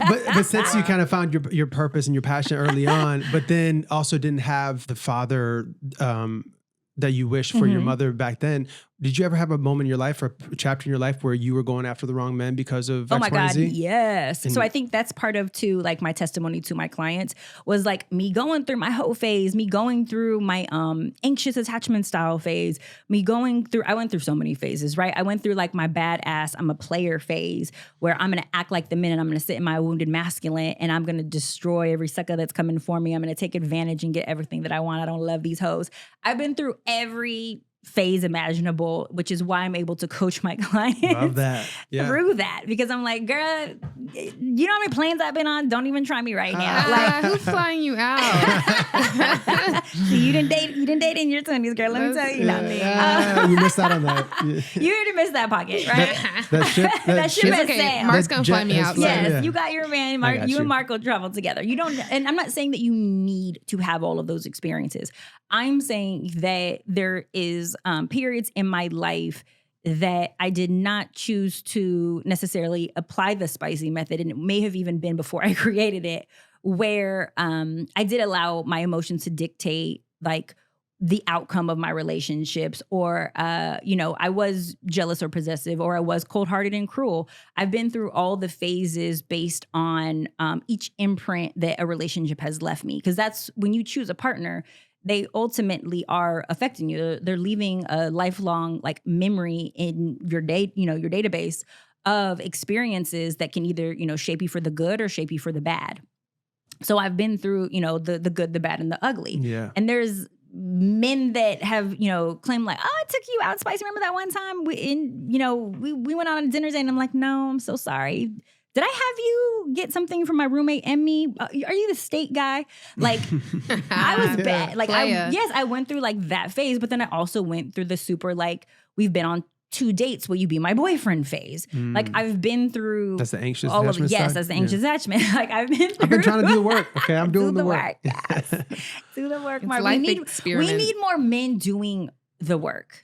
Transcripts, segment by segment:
but since you kind of found your purpose and your passion early on, but then also didn't have the father that you wish for your mother back then, did you ever have a moment in your life or a chapter in your life where you were going after the wrong men because of X, Y, and Z? Yes. And so I think that's part of too, like my testimony to my clients was like me going through my hoe phase, me going through my anxious attachment style phase, I went through so many phases, right? I went through like my badass, I'm a player phase where I'm going to act like the men and I'm going to sit in my wounded masculine and I'm going to destroy every sucker that's coming for me. I'm going to take advantage and get everything that I want. I don't love these hoes. I've been through every phase imaginable, which is why I'm able to coach my clients Love that. Yeah. through that, because I'm like, girl, you know how many planes I've been on? Don't even try me right now. Like, who's flying you out? so you didn't date in your 20s, girl. Let me tell you. You missed out on that. You already missed that pocket, right? That ship has okay. sailed. Mark's gonna fly me out. Yes, you got your man. Mark, you and Mark will travel together. You don't, and I'm not saying that you need to have all of those experiences. I'm saying that there is periods in my life that I did not choose to necessarily apply the spicy method, and it may have even been before I created it, where I did allow my emotions to dictate like the outcome of my relationships, or I was jealous or possessive, or I was cold-hearted and cruel. I've been through all the phases based on each imprint that a relationship has left me, because that's when you choose a partner. They ultimately are affecting you. They're leaving a lifelong like memory in your your database of experiences that can either, shape you for the good or shape you for the bad. So I've been through, the good, the bad, and the ugly. Yeah. And there's men that have, claimed like, oh, I took you out, Spicy. Remember that one time we went out on dinner date, and I'm like, no, I'm so sorry. Did I have you get something from my roommate and me? Are you the steak guy? Like, I was bad. Like, I went through like that phase, but then I also went through the super like, we've been on 2 dates, will you be my boyfriend phase? Like, I've been through that's the anxious attachment. Yes, that's the anxious attachment. Like, I've been trying to do the work. Okay, I'm doing the work. Yes. Do the work, Mark. We need more men doing the work.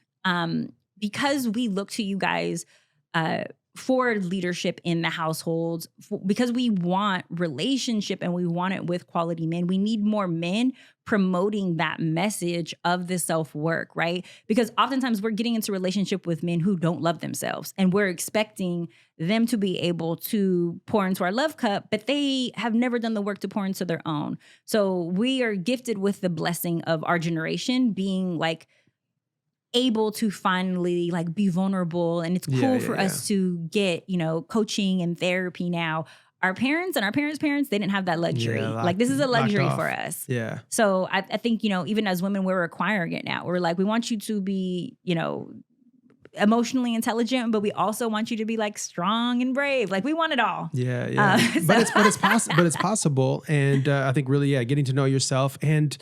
Because we look to you guys for leadership in the households, because we want relationship and we want it with quality men. We need more men promoting that message of the self-work, right? Because oftentimes we're getting into relationship with men who don't love themselves, and we're expecting them to be able to pour into our love cup, but they have never done the work to pour into their own. So we are gifted with the blessing of our generation being like able to finally like be vulnerable, and it's cool for us to get, coaching and therapy now. Our parents and our parents' parents, they didn't have that luxury. Like, this is a luxury for us. Yeah. So I think, even as women, we're requiring it now. We're like, we want you to be, emotionally intelligent, but we also want you to be like strong and brave. Like, we want it all. Yeah. But it's possible. And I think really, getting to know yourself, and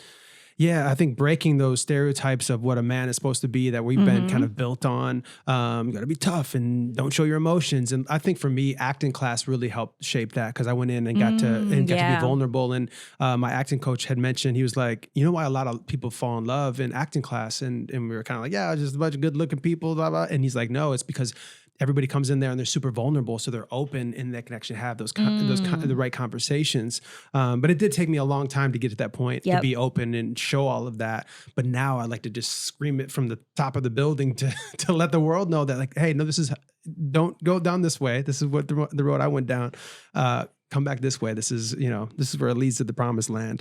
I think breaking those stereotypes of what a man is supposed to be that we've been kind of built on. You got to be tough and don't show your emotions. And I think for me, acting class really helped shape that, because I went in and got to be vulnerable. And my acting coach had mentioned, he was like, you know why a lot of people fall in love in acting class? And we were kind of like, just a bunch of good looking people, blah, blah. And he's like, no, it's because everybody comes in there and they're super vulnerable, so they're open and they can actually have the right conversations. But it did take me a long time to get to that point, to be open and show all of that. But now I like to just scream it from the top of the building to let the world know that, like, hey, no, don't go down this way. This is what the road I went down. Come back this way. This is where it leads to the promised land.